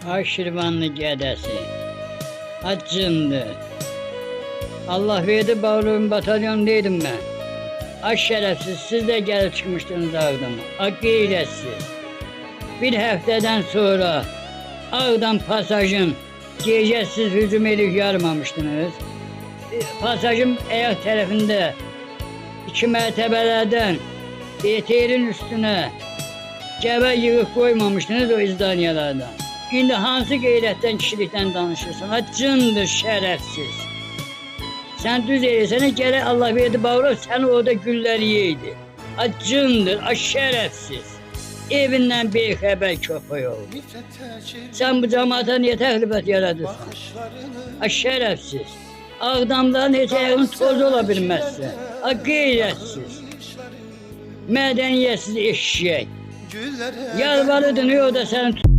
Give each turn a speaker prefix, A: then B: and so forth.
A: Ay Şirvanlı gədəsi, haccındı. Allah verdi bağlığın batalyondaydım ben. Ay şerefsiz, siz de gelip çıkmıştınız Ağdam'a. Ay qeyrətsiz. Bir həftədən sonra Ağdam pasajın gecəsiz hücum edip yarmamıştınız. Pasajın ayak tərəfində 2 mərtəbələrdən BTR'in üstüne gəbə yığıb koymamıştınız o izdaniyalardan. İndi hansı qeyrətdən, kişilikdən danışırsan? Cındır, şərəfsiz. Sen düz eylesene, gele Allah verdi bağırır, sen orada gülleri yeydi. Cındır, şərəfsiz. Evinden beyxəbər köpək oldu. Sen bu cemaata niye təhlifət yaradırsan? Şərəfsiz. Ağdamdan heç ayağın tozu ola bilməzsən. Qeyrətsiz. Mədəniyyətsiz eşşək. Yalvarıdın, o da sənin